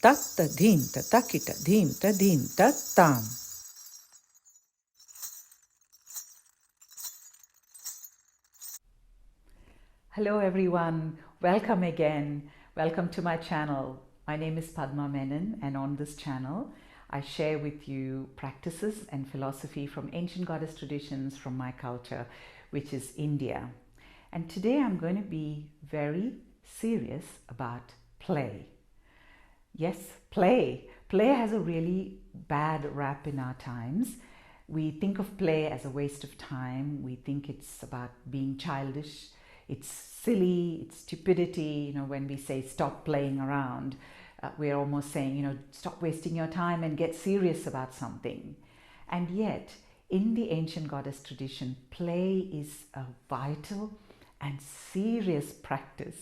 tatta dhim tatakita dhim tadim tattam. Hello everyone, welcome again. Welcome to my channel. My name is Padma Menon, and on this channel I share with you practices and philosophy from ancient goddess traditions from my culture, which is India. And today I'm going to be very serious about play. Yes, play. Play has a really bad rap in our times. We think of play as a waste of time. We think it's about being childish. It's silly, it's stupidity. When we say stop playing around, we're almost saying, stop wasting your time and get serious about something. And yet, in the ancient goddess tradition, play is a vital and serious practice.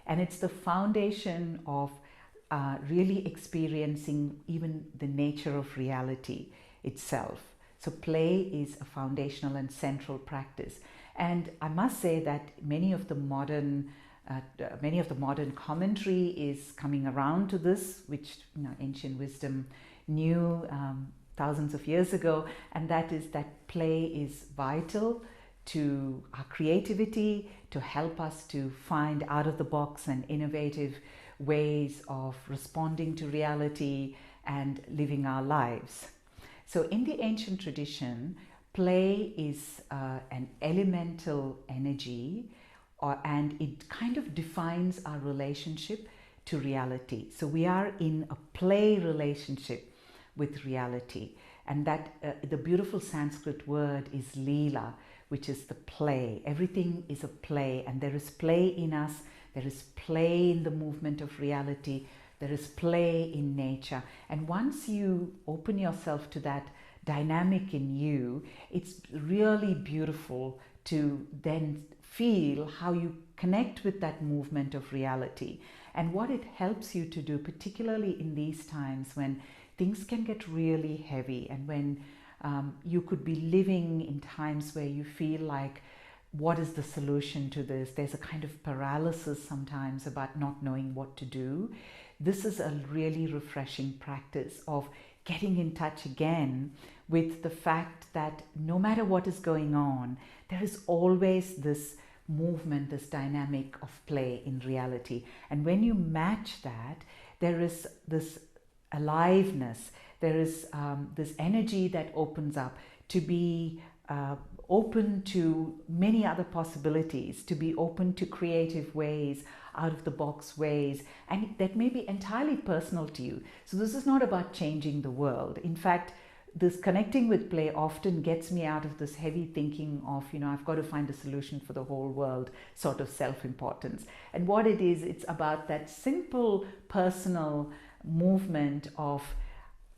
And it's the foundation of really experiencing even the nature of reality itself. So play is a foundational and central practice. And I must say that many of the modern commentary is coming around to this, which ancient wisdom knew thousands of years ago, and that is that play is vital to our creativity, to help us to find out of the box and innovative ways of responding to reality and living our lives. So in the ancient tradition, play is an elemental energy, and it kind of defines our relationship to reality. So we are in a play relationship with reality, and that the beautiful Sanskrit word is Leela, which is the play. Everything is a play, and there is play in us. There is play in the movement of reality. There is play in nature. And once you open yourself to that dynamic in you, it's really beautiful to then feel how you connect with that movement of reality and what it helps you to do, particularly in these times when things can get really heavy and when you could be living in times where you feel like, what is the solution to this? There's a kind of paralysis sometimes about not knowing what to do. This is a really refreshing practice of getting in touch again with the fact that no matter what is going on, there is always this movement, this dynamic of play in reality. And when you match that, there is this aliveness, there is this energy that opens up to be open to many other possibilities, to be open to creative ways, out of the box ways, and that may be entirely personal to you. So this is not about changing the world. In fact, this connecting with play often gets me out of this heavy thinking of, I've got to find a solution for the whole world sort of self-importance. And what it is, it's about that simple personal movement of,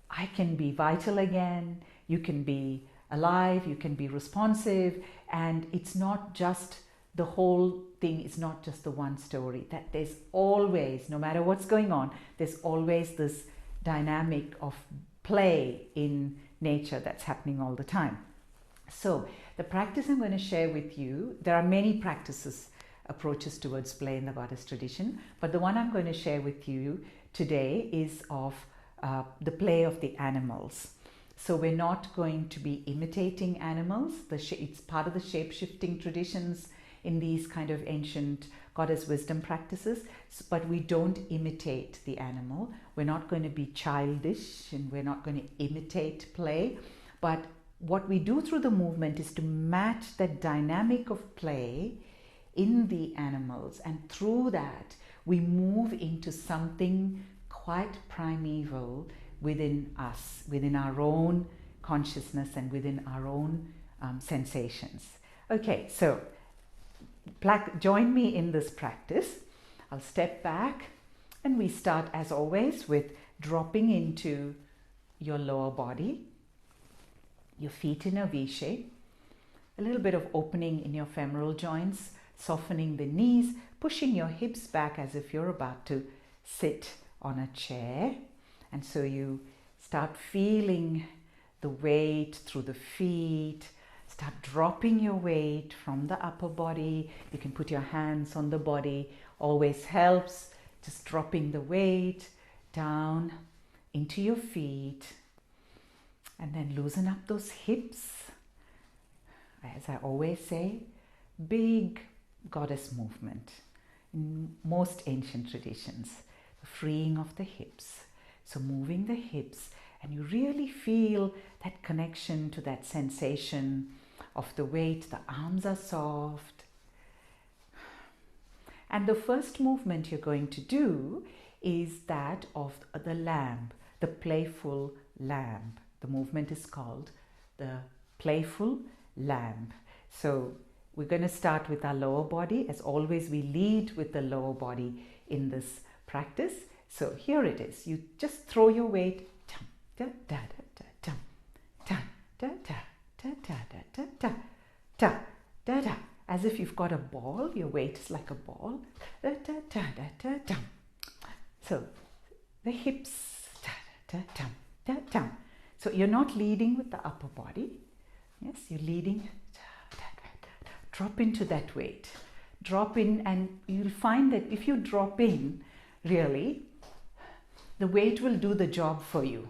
I can be vital again, you can be alive, you can be responsive, and it's not just the whole thing is not just the one story, that there's always, no matter what's going on, there's always this dynamic of play in nature that's happening all the time. So the practice I'm going to share with you, there are many practices, approaches towards play in the goddess tradition, but the one I'm going to share with you today is of the play of the animals. So we're not going to be imitating animals. It's part of the shape-shifting traditions in these kind of ancient goddess wisdom practices, but we don't imitate the animal. We're not going to be childish and we're not going to imitate play. But what we do through the movement is to match that dynamic of play in the animals. And through that, we move into something quite primeval within us, within our own consciousness and within our own sensations. Okay, so join me in this practice. I'll step back and we start as always with dropping into your lower body, your feet in a V shape, a little bit of opening in your femoral joints, softening the knees, pushing your hips back as if you're about to sit on a chair. And so you start feeling the weight through the feet. Start dropping your weight from the upper body. You can put your hands on the body, always helps. Just dropping the weight down into your feet, and then loosen up those hips. As I always say, big goddess movement in most ancient traditions, the freeing of the hips. So moving the hips, and you really feel that connection to that sensation of the weight. The arms are soft. And the first movement you're going to do is that of the lamb, the playful lamb. The movement is called the playful lamb. So we're going to start with our lower body. As always, we lead with the lower body in this practice. So here it is. You just throw your weight, as if you've got a ball. Your weight is like a ball. So the hips. So you're not leading with the upper body. Yes, you're leading. Drop into that weight. Drop in, and you'll find that if you drop in, really, the weight will do the job for you.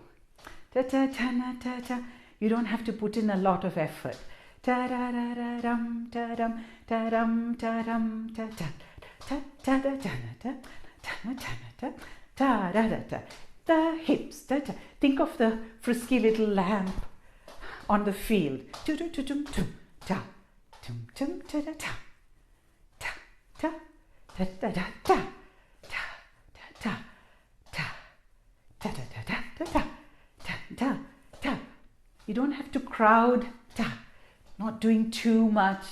You don't have to put in a lot of effort. The hips. Think of the frisky little lamb on the field. You don't have to crowd, not doing too much.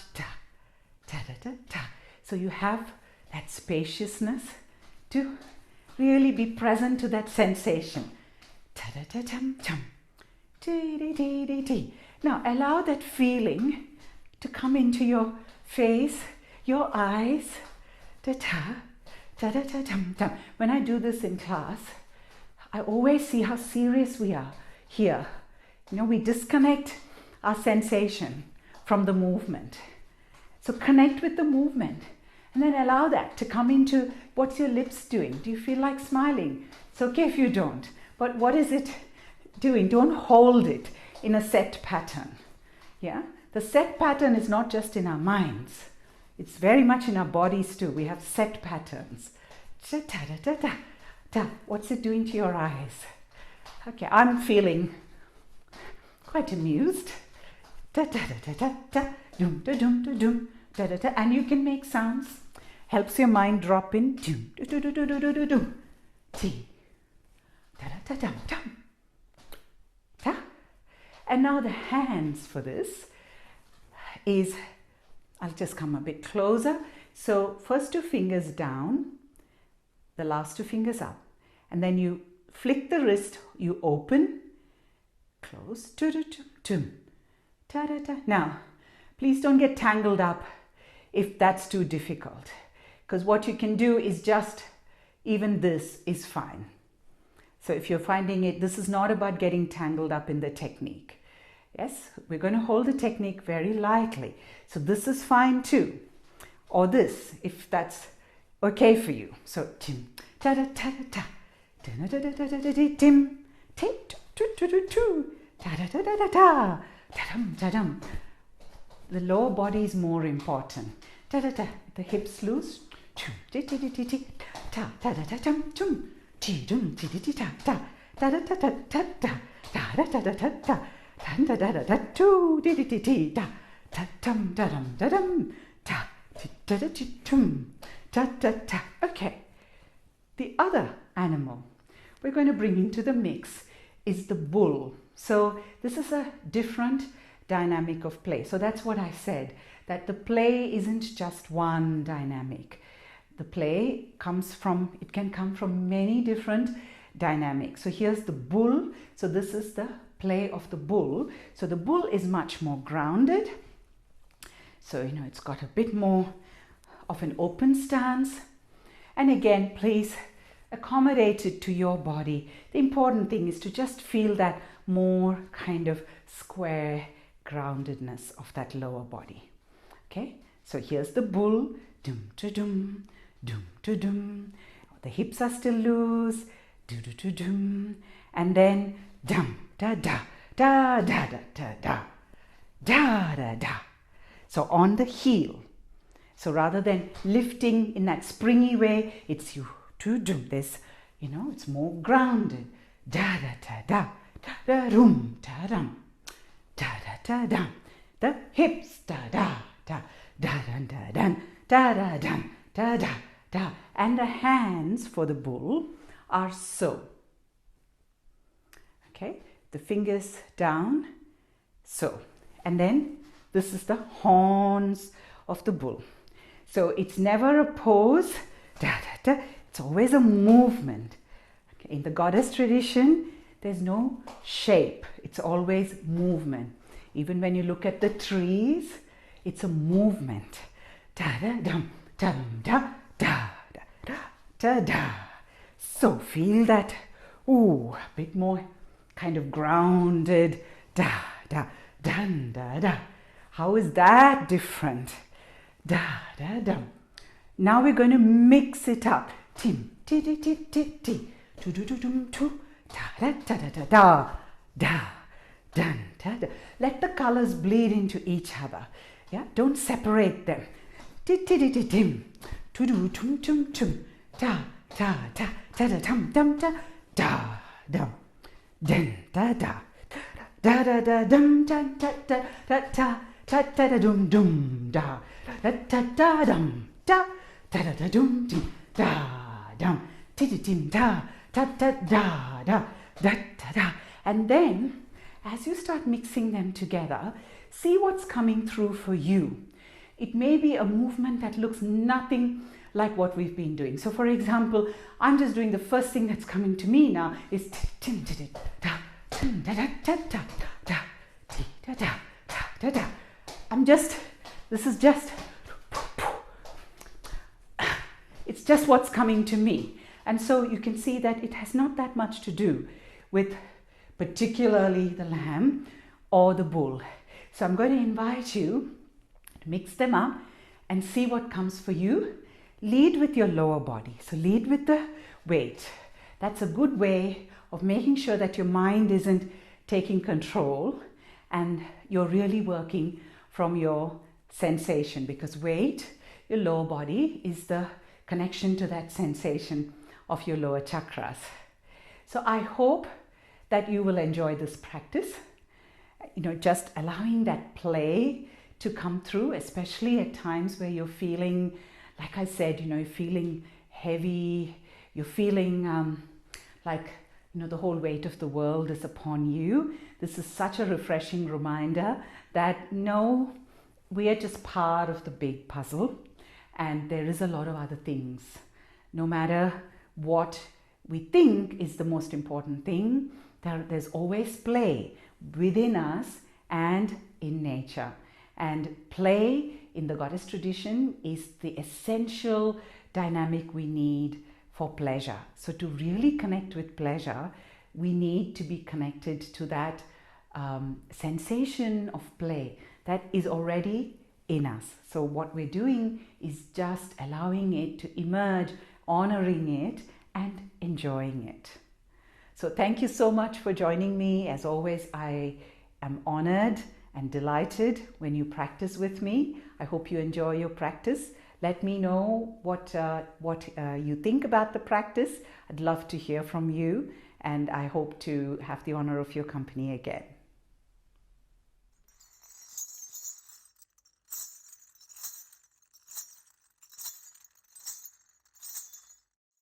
So you have that spaciousness to really be present to that sensation. Now allow that feeling to come into your face, your eyes. When I do this in class, I always see how serious we are here. You know, we disconnect our sensation from the movement. So connect with the movement, and then allow that to come into what's your lips doing. Do you feel like smiling? It's okay if you don't, but what is it doing? Don't hold it in a set pattern. Yeah, the set pattern is not just in our minds. It's very much in our bodies too. We have set patterns. What's it doing to your eyes? Okay, I'm feeling quite amused. And you can make sounds. Helps your mind drop in. And now the hands for this is, I'll just come a bit closer. So first 2 fingers down, the last 2 fingers up. And then you flick the wrist, you open, close. Now, please don't get tangled up if that's too difficult. Because what you can do is just, even this is fine. So if you're finding it, this is not about getting tangled up in the technique. Yes, we're going to hold the technique very lightly. So this is fine too. Or this, if that's okay for you. So tim, ta ta ta ta ta ta ta ta ta ta tim, tim, tu tu tu tu, ta ta ta ta ta ta, ta dum ta dum. The lower body is more important. Ta ta ta, the hips loose. Chum, ti ti ti ti ti, ta ta ta ta tum tum, ti dum ti ti ti ta ta, ta ta ta ta ta ta, ta ta ta ta ta ta, ta ta ta ta ta tu ti ti ti ti ta, ta tum ta dum ta dum, ta ti ta ta ti tum, ta ta ta. Okay. The other animal we're going to bring into the mix is the bull. So this is a different dynamic of play. So that's what I said, that the play isn't just one dynamic. The play comes from, it can come from many different dynamics. So here's the bull. So this is the play of the bull. So the bull is much more grounded. So, you know, it's got a bit more of an open stance. And again, please accommodate it to your body. The important thing is to just feel that more kind of square groundedness of that lower body. Okay, so here's the bull. Dum to dum, dum to dum. The hips are still loose. do do do dum, and then dum da da da da da da da da da da. So on the heel. So rather than lifting in that springy way, it's you to do this. You know, it's more grounded. Da da da da da da rum da dum da da da da. The hips da da da da da da da da da da da da da. And the hands for the bull are so. Okay, the fingers down, so. And then this is the horns of the bull. So it's never a pose, da, da, da. It's always a movement. Okay. In the goddess tradition, there's no shape. It's always movement. Even when you look at the trees, it's a movement. Da da dum dum da da da da da. So feel that. Ooh, a bit more kind of grounded. Da da dun da da. How is that different? Da da dum. Now we're going to mix it up. Tim ti ti ti ti ti. Tu tu tu dum tu. Da da da da da da. Dun da da. Let the colors bleed into each other. Yeah, don't separate them. Ti ti ti ti tim. Tu du tum tum tum. Da da da da da dum dum da da dum. Dun da da. Da da da dum da da da da da da da da dum dum da da da da dum da da da da dum dum da dum ti ti tim da da da da da da da. And then as you start mixing them together, see what's coming through for you. It may be a movement that looks nothing like what we've been doing. So for example, I'm just doing the first thing that's coming to me now is tim tim da da da da da da da da da da. This is just, it's just what's coming to me. And so you can see that it has not that much to do with particularly the lamb or the bull. So I'm going to invite you to mix them up and see what comes for you. Lead with your lower body. So lead with the weight. That's a good way of making sure that your mind isn't taking control and you're really working from your sensation, because weight, your lower body, is the connection to that sensation of your lower chakras. So I hope that you will enjoy this practice, just allowing that play to come through, especially at times where you're feeling, like I said, you're feeling heavy, you're feeling the whole weight of the world is upon you. This is such a refreshing reminder that no, we are just part of the big puzzle and there is a lot of other things. No matter what we think is the most important thing, there's always play within us and in nature. And play in the goddess tradition is the essential dynamic we need for pleasure. So to really connect with pleasure, we need to be connected to that sensation of play that is already in us. So what we're doing is just allowing it to emerge, honoring it and enjoying it. So thank you so much for joining me. As always, I am honored and delighted when you practice with me. I hope you enjoy your practice. Let me know what you think about the practice. I'd love to hear from you, and I hope to have the honor of your company again.